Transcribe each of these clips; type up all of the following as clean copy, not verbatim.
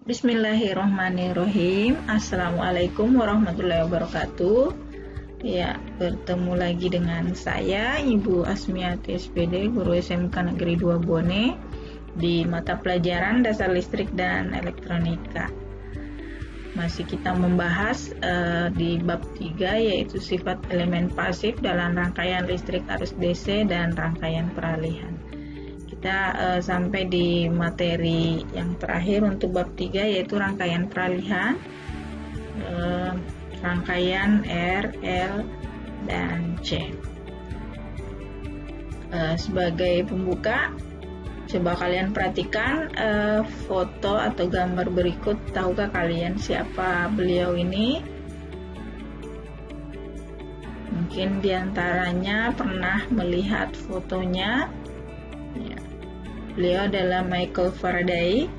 Bismillahirrahmanirrahim. Assalamualaikum warahmatullahi wabarakatuh. Ya, bertemu lagi dengan saya Ibu Asmiati SPD, guru SMK Negeri 2 Bone di mata pelajaran Dasar Listrik dan Elektronika. Masih kita membahas di bab 3, yaitu sifat elemen pasif dalam rangkaian listrik arus DC dan rangkaian peralihan. Kita sampai di materi yang terakhir untuk bab 3, yaitu rangkaian peralihan, rangkaian R, L, dan C. Sebagai pembuka, coba kalian perhatikan foto atau gambar berikut. Tahukah kalian siapa beliau ini? Mungkin diantaranya pernah melihat fotonya. Ya. Beliau adalah Michael Faraday,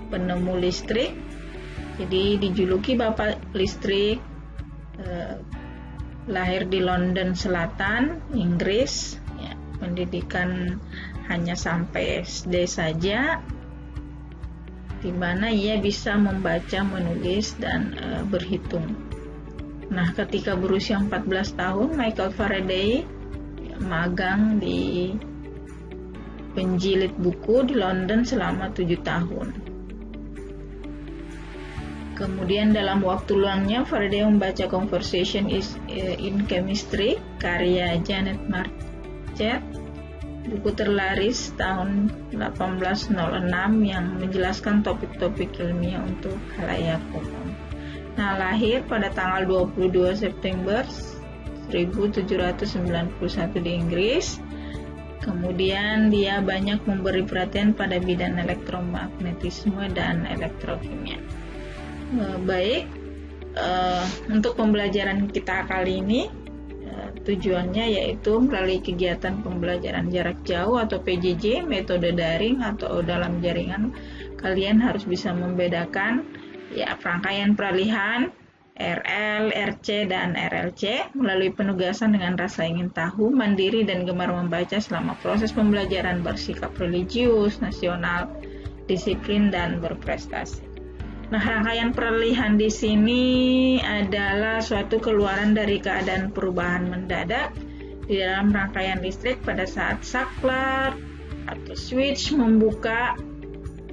penemu listrik. Jadi dijuluki Bapak Listrik. Lahir di London Selatan, Inggris. Ya, pendidikan hanya sampai SD saja, di mana ia bisa membaca, menulis, dan berhitung. Nah, ketika berusia 14 tahun, Michael Faraday magang di penjilid buku di London selama 7 tahun. Kemudian dalam waktu luangnya, Faraday membaca Conversation in Chemistry karya Janet Marchett, buku terlaris tahun 1806 yang menjelaskan topik-topik ilmiah untuk khalayak umum. Nah, lahir pada tanggal 22 September 1791 di Inggris. Kemudian dia banyak memberi perhatian pada bidang elektromagnetisme dan elektrokimia. Baik, untuk pembelajaran kita kali ini, tujuannya yaitu melalui kegiatan pembelajaran jarak jauh atau PJJ, metode daring atau dalam jaringan, kalian harus bisa membedakan rangkaian peralihan RL, RC, dan RLC melalui penugasan dengan rasa ingin tahu, mandiri, dan gemar membaca selama proses pembelajaran, bersikap religius, nasional, disiplin, dan berprestasi. Nah, rangkaian peralihan di sini adalah suatu keluaran dari keadaan perubahan mendadak di dalam rangkaian listrik pada saat saklar atau switch membuka,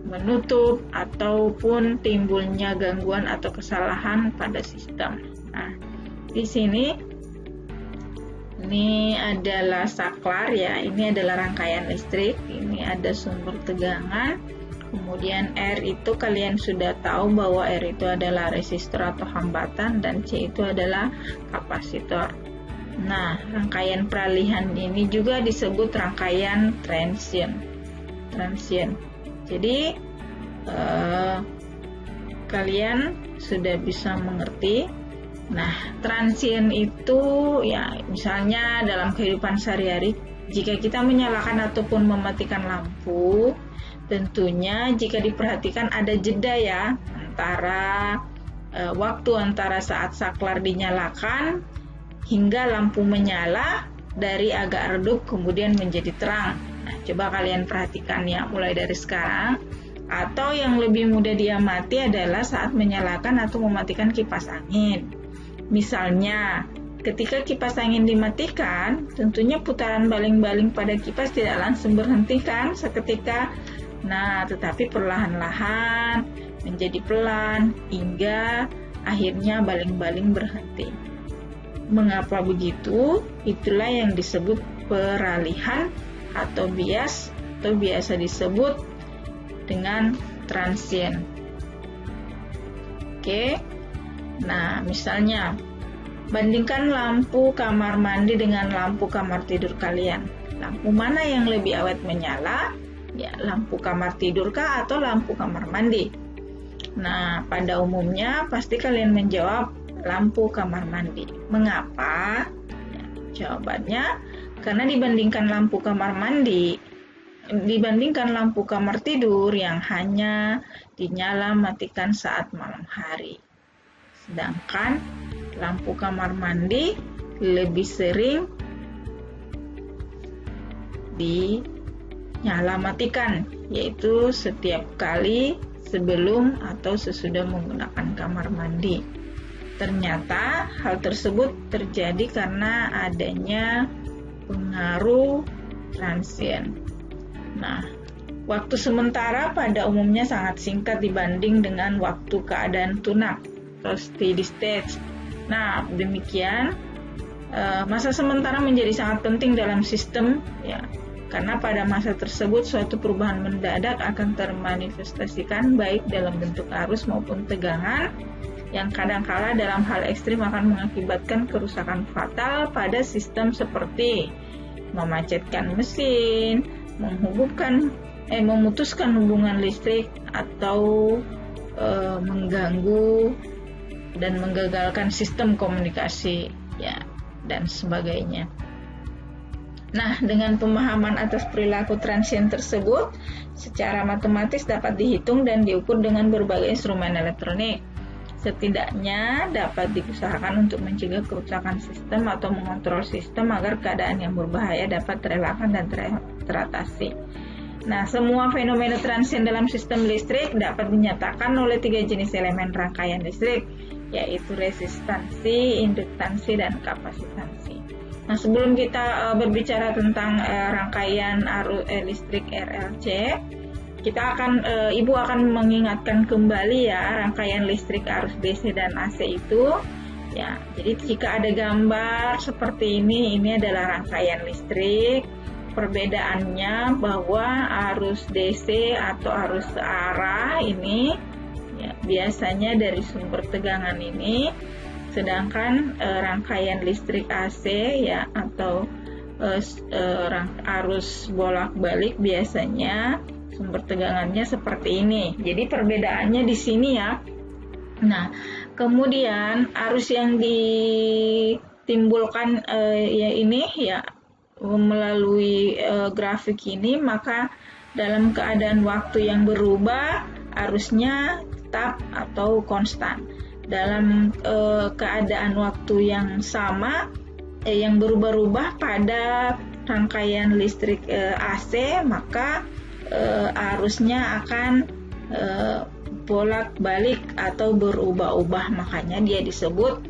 menutup, ataupun timbulnya gangguan atau kesalahan pada sistem. Nah, di sini ini adalah saklar ya, ini adalah rangkaian listrik, ini ada sumber tegangan. Kemudian R itu kalian sudah tahu bahwa R itu adalah resistor atau hambatan, dan C itu adalah kapasitor. Nah, rangkaian peralihan ini juga disebut rangkaian transient. Jadi kalian sudah bisa mengerti. Nah, transient itu ya misalnya dalam kehidupan sehari-hari, jika kita menyalakan ataupun mematikan lampu, tentunya jika diperhatikan ada jeda ya antara waktu antara saat saklar dinyalakan hingga lampu menyala, dari agak redup kemudian menjadi terang. Nah, coba kalian perhatikan ya mulai dari sekarang. Atau yang lebih mudah diamati adalah saat menyalakan atau mematikan kipas angin. Misalnya, ketika kipas angin dimatikan, tentunya putaran baling-baling pada kipas tidak langsung berhenti kan seketika. Nah, tetapi perlahan-lahan menjadi pelan hingga akhirnya baling-baling berhenti. Mengapa begitu? Itulah yang disebut peralihan atau bias, atau biasa disebut dengan transient. Oke. Nah, misalnya bandingkan lampu kamar mandi dengan lampu kamar tidur kalian. Lampu mana yang lebih awet menyala? Ya, lampu kamar tidur kah atau lampu kamar mandi? Nah, pada umumnya pasti kalian menjawab lampu kamar mandi. Mengapa? Ya, jawabannya karena dibandingkan lampu kamar tidur yang hanya dinyala matikan saat malam hari. Sedangkan lampu kamar mandi lebih sering dinyala matikan, yaitu setiap kali sebelum atau sesudah menggunakan kamar mandi. Ternyata hal tersebut terjadi karena adanya pengaruh transien. Nah, waktu sementara pada umumnya sangat singkat dibanding dengan waktu keadaan tuna atau steady state. Nah, demikian masa sementara menjadi sangat penting dalam sistem ya, karena pada masa tersebut suatu perubahan mendadak akan termanifestasikan baik dalam bentuk arus maupun tegangan yang kadangkala dalam hal ekstrim akan mengakibatkan kerusakan fatal pada sistem seperti memacetkan mesin, memutuskan hubungan listrik atau mengganggu dan menggagalkan sistem komunikasi ya, dan sebagainya. Nah, dengan pemahaman atas perilaku transien tersebut secara matematis dapat dihitung dan diukur dengan berbagai instrumen elektronik. Setidaknya dapat diusahakan untuk mencegah kerusakan sistem atau mengontrol sistem agar keadaan yang berbahaya dapat terelakkan dan teratasi. Nah, semua fenomena transien dalam sistem listrik dapat dinyatakan oleh 3 jenis elemen rangkaian listrik, yaitu resistansi, induktansi, dan kapasitansi. Nah, sebelum kita berbicara tentang rangkaian arus listrik RLC, Ibu akan mengingatkan kembali ya rangkaian listrik arus DC dan AC itu. Ya, jadi jika ada gambar seperti ini adalah rangkaian listrik. Perbedaannya bahwa arus DC atau arus searah ini ya, biasanya dari sumber tegangan ini, sedangkan rangkaian listrik AC ya atau arus bolak-balik biasanya sumber tegangannya seperti ini. Jadi perbedaannya di sini ya. Nah, kemudian arus yang ditimbulkan melalui grafik ini, maka dalam keadaan waktu yang berubah arusnya tetap atau konstan. Dalam keadaan waktu yang sama yang berubah-ubah pada rangkaian listrik AC, maka arusnya akan bolak-balik atau berubah-ubah, makanya dia disebut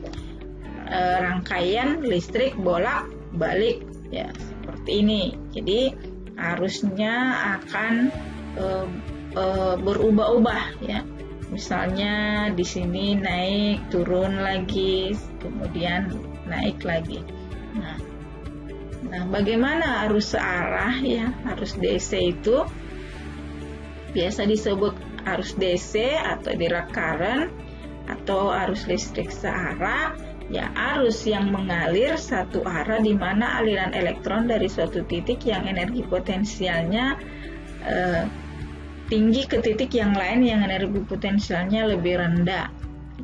rangkaian listrik bolak-balik ya, seperti ini. Jadi arusnya akan berubah-ubah ya, misalnya di sini naik turun lagi, kemudian naik lagi. Nah, bagaimana arus searah ya? Arus DC itu biasa disebut arus DC atau direct current atau arus listrik searah ya, arus yang mengalir satu arah di mana aliran elektron dari suatu titik yang energi potensialnya tinggi ke titik yang lain yang energi potensialnya lebih rendah.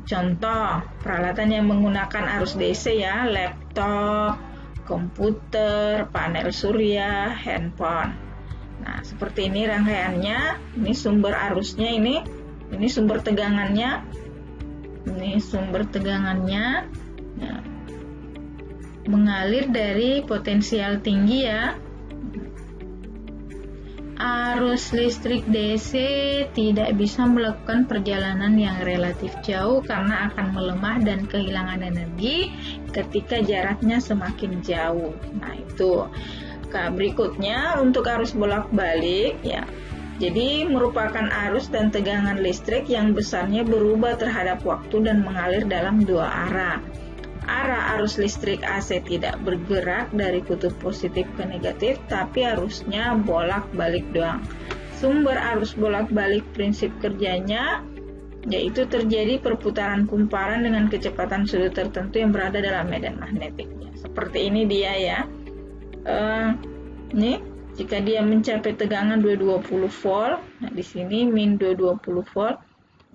Contoh peralatan yang menggunakan arus DC ya, laptop, komputer, panel surya, handphone. Nah, seperti ini rangkaiannya. Ini sumber arusnya, ini sumber tegangannya, ya, mengalir dari potensial tinggi ya. Arus listrik DC tidak bisa melakukan perjalanan yang relatif jauh karena akan melemah dan kehilangan energi ketika jaraknya semakin jauh. Nah, itu. Berikutnya untuk arus bolak-balik ya. Jadi merupakan arus dan tegangan listrik yang besarnya berubah terhadap waktu dan mengalir dalam dua arah. Arah arus listrik AC tidak bergerak dari kutub positif ke negatif, tapi arusnya bolak-balik doang. Sumber arus bolak-balik prinsip kerjanya yaitu terjadi perputaran kumparan dengan kecepatan sudut tertentu yang berada dalam medan magnetiknya. Seperti ini dia ya. Nih, jika dia mencapai tegangan 220 volt, nah di sini min 220 volt.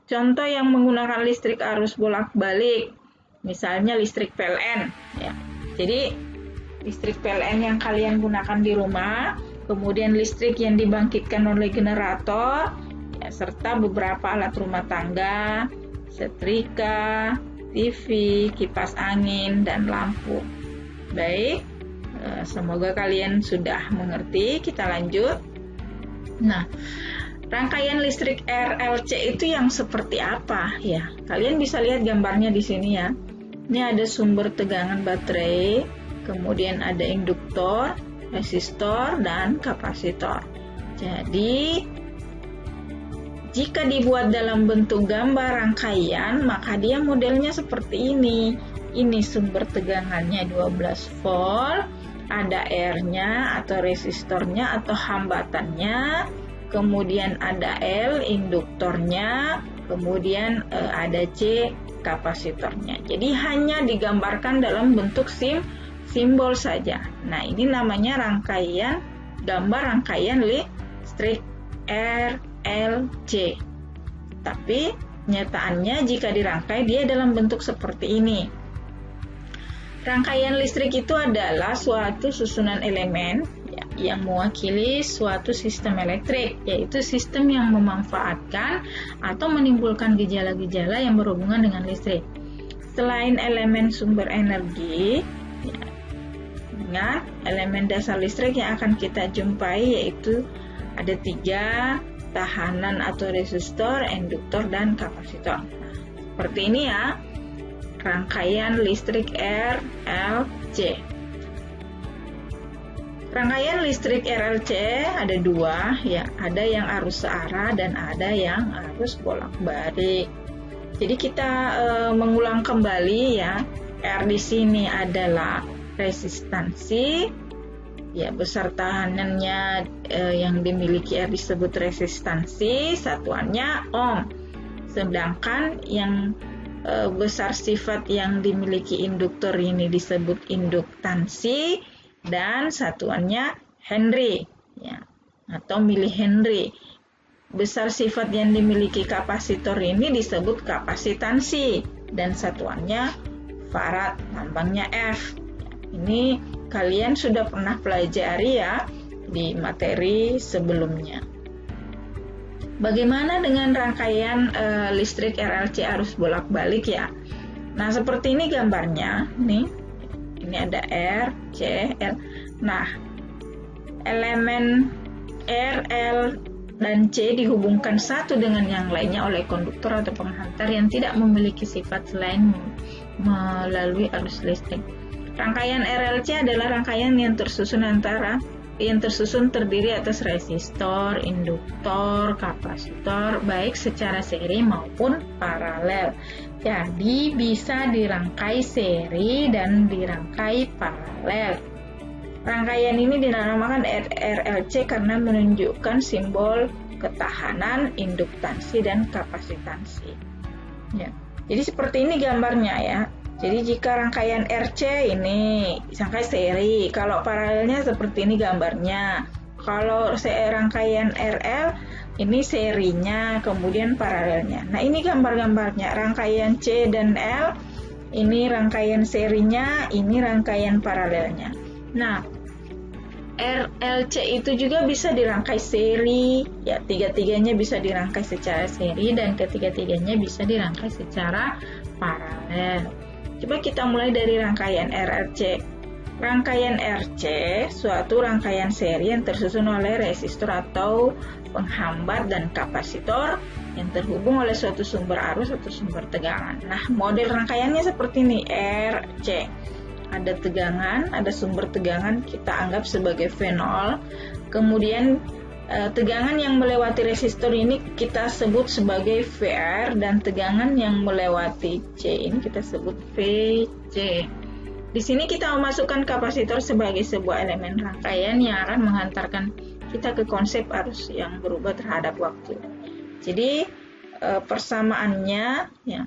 Contoh yang menggunakan listrik arus bolak-balik, misalnya listrik PLN ya. Jadi listrik PLN yang kalian gunakan di rumah, kemudian listrik yang dibangkitkan oleh generator ya, serta beberapa alat rumah tangga, setrika, TV, kipas angin, dan lampu. Baik, semoga kalian sudah mengerti. Kita lanjut. Nah, Rangkaian listrik RLC itu yang seperti apa ya? Kalian bisa lihat gambarnya di sini ya. Ini ada sumber tegangan baterai, kemudian ada induktor, resistor, dan kapasitor. Jadi, jika dibuat dalam bentuk gambar rangkaian, maka dia modelnya seperti ini. Ini sumber tegangannya 12 volt, ada R-nya atau resistornya atau hambatannya, kemudian ada L induktornya, kemudian ada C kapasitornya. Jadi hanya digambarkan dalam bentuk simbol saja. Nah, ini namanya gambar rangkaian listrik RLC. Tapi nyataannya jika dirangkai dia dalam bentuk seperti ini. Rangkaian listrik itu adalah suatu susunan elemen yang mewakili suatu sistem elektrik, yaitu sistem yang memanfaatkan atau menimbulkan gejala-gejala yang berhubungan dengan listrik. Selain elemen sumber energi, ingat elemen dasar listrik yang akan kita jumpai yaitu ada 3, tahanan atau resistor, induktor, dan kapasitor. Nah, seperti ini ya, rangkaian listrik RLC. Rangkaian listrik RLC ada 2 ya, ada yang arus searah dan ada yang arus bolak-balik. Jadi kita mengulang kembali ya, R di sini adalah resistansi, ya besar tahanannya yang dimiliki R disebut resistansi, satuannya ohm. Sedangkan yang besar sifat yang dimiliki induktor ini disebut induktansi dan satuannya Henry ya, atau milihenry. Besar sifat yang dimiliki kapasitor ini disebut kapasitansi dan satuannya farad, lambangnya F. Ini kalian sudah pernah pelajari ya di materi sebelumnya. Bagaimana dengan rangkaian listrik RLC arus bolak-balik ya? Nah, seperti ini gambarnya. Nih, ini ada R, C, L. Nah, elemen R, L, dan C dihubungkan satu dengan yang lainnya oleh konduktor atau penghantar yang tidak memiliki sifat selain melalui arus listrik. Rangkaian RLC adalah rangkaian yang tersusun terdiri atas resistor, induktor, kapasitor, baik secara seri maupun paralel. Jadi bisa dirangkai seri dan dirangkai paralel. Rangkaian ini dinamakan RLC karena menunjukkan simbol ketahanan, induktansi, dan kapasitansi. Ya. Jadi seperti ini gambarnya ya. Jadi jika rangkaian RC ini rangkai seri, kalau paralelnya seperti ini gambarnya. Kalau rangkaian RL ini serinya, kemudian paralelnya. Nah, ini gambar-gambarnya. Rangkaian C dan L ini rangkaian serinya, ini rangkaian paralelnya. Nah, RLC itu juga bisa dirangkai seri, ya tiga-tiganya bisa dirangkai secara seri dan ketiga-tiganya bisa dirangkai secara paralel. Coba kita mulai dari rangkaian RLC. Rangkaian RC suatu rangkaian seri yang tersusun oleh resistor atau penghambat dan kapasitor yang terhubung oleh suatu sumber arus atau sumber tegangan. Nah, model rangkaiannya seperti ini, RC. Ada tegangan, ada sumber tegangan, kita anggap sebagai V0. Kemudian tegangan yang melewati resistor ini kita sebut sebagai VR dan tegangan yang melewati C ini kita sebut VC. Di sini kita memasukkan kapasitor sebagai sebuah elemen rangkaian yang akan menghantarkan kita ke konsep arus yang berubah terhadap waktu. Jadi persamaannya ya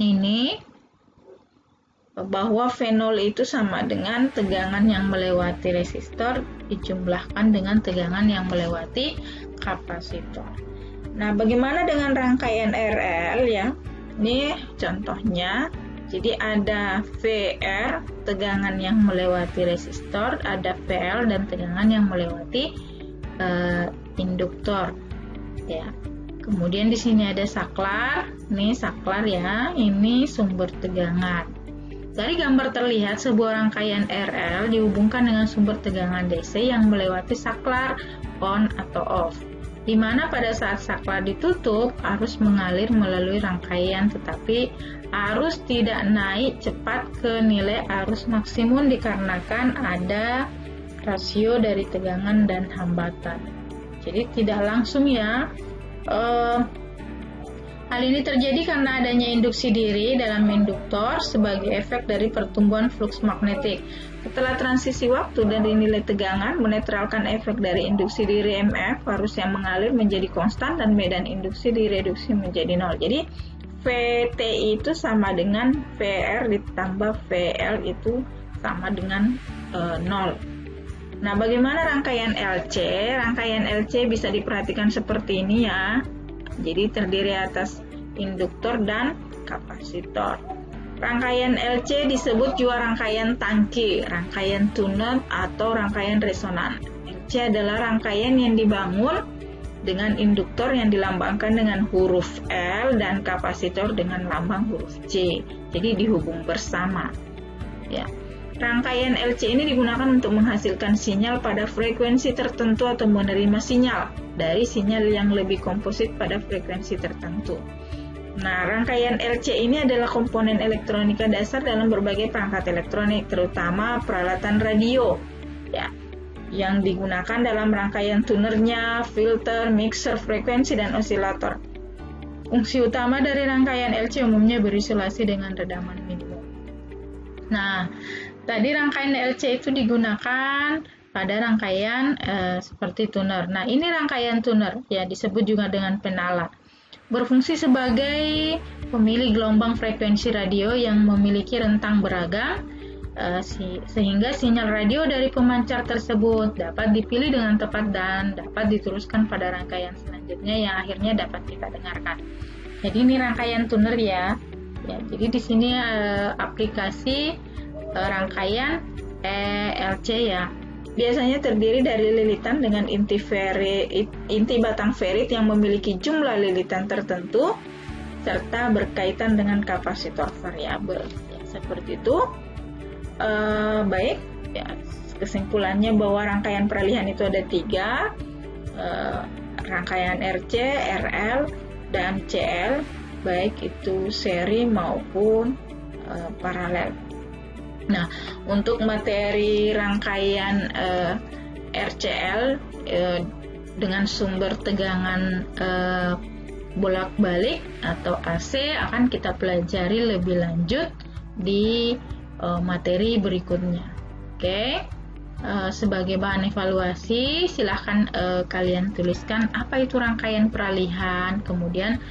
ini bahwa V0 itu sama dengan tegangan yang melewati resistor dijumlahkan dengan tegangan yang melewati kapasitor. Nah, bagaimana dengan rangkaian RL ya? Ini contohnya. Jadi ada VR, tegangan yang melewati resistor, ada PL dan tegangan yang melewati induktor. Ya. Kemudian di sini ada saklar. Ini saklar ya, ini sumber tegangan. Dari gambar terlihat sebuah rangkaian RL dihubungkan dengan sumber tegangan DC yang melewati saklar on atau off. di mana pada saat saklar ditutup arus mengalir melalui rangkaian, tetapi arus tidak naik cepat ke nilai arus maksimum dikarenakan ada rasio dari tegangan dan hambatan. Jadi tidak langsung ya. Hal ini terjadi karena adanya induksi diri dalam induktor sebagai efek dari pertumbuhan fluks magnetik. Setelah transisi waktu dari nilai tegangan menetralkan efek dari induksi diri MF, arus yang mengalir menjadi konstan dan medan induksi direduksi menjadi nol. Jadi VT itu sama dengan VR ditambah VL itu sama dengan 0. Nah, bagaimana rangkaian LC? Rangkaian LC bisa diperhatikan seperti ini ya. Jadi terdiri atas induktor dan kapasitor. Rangkaian LC disebut juga rangkaian tangki, rangkaian tuner atau rangkaian resonan. LC adalah rangkaian yang dibangun dengan induktor yang dilambangkan dengan huruf L dan kapasitor dengan lambang huruf C. Jadi dihubung bersama. Ya. Rangkaian LC ini digunakan untuk menghasilkan sinyal pada frekuensi tertentu atau menerima sinyal dari sinyal yang lebih komposit pada frekuensi tertentu. Nah, rangkaian LC ini adalah komponen elektronika dasar dalam berbagai perangkat elektronik, terutama peralatan radio, ya, yang digunakan dalam rangkaian tunernya, filter, mixer frekuensi, dan osilator. Fungsi utama dari rangkaian LC umumnya berisolasi dengan redaman minimum. Nah, tadi rangkaian LC itu digunakan pada rangkaian seperti tuner. Nah, ini rangkaian tuner, ya disebut juga dengan penala. Berfungsi sebagai pemilik gelombang frekuensi radio yang memiliki rentang beragam, sehingga sinyal radio dari pemancar tersebut dapat dipilih dengan tepat dan dapat diteruskan pada rangkaian selanjutnya yang akhirnya dapat kita dengarkan. Jadi ini rangkaian tuner ya. Ya, jadi di sini aplikasi rangkaian LC ya. Biasanya terdiri dari lilitan dengan inti batang ferit yang memiliki jumlah lilitan tertentu serta berkaitan dengan kapasitor variabel. Ya, seperti itu. Baik, ya, kesimpulannya bahwa rangkaian peralihan itu ada 3, rangkaian RC, RL, dan CL, baik itu seri maupun paralel. Nah, untuk materi rangkaian RCL dengan sumber tegangan bolak-balik atau AC akan kita pelajari lebih lanjut di materi berikutnya. Oke. Sebagai bahan evaluasi, silahkan kalian tuliskan apa itu rangkaian peralihan, kemudian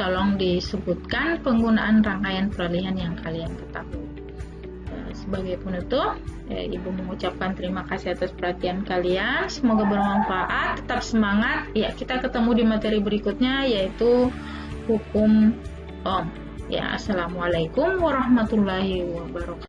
tolong disebutkan penggunaan rangkaian peralihan yang kalian ketahui. Sebagai penutup, Ibu mengucapkan terima kasih atas perhatian kalian. Semoga bermanfaat, tetap semangat. Ya, kita ketemu di materi berikutnya yaitu hukum Ohm. Ya, assalamualaikum warahmatullahi wabarakatuh.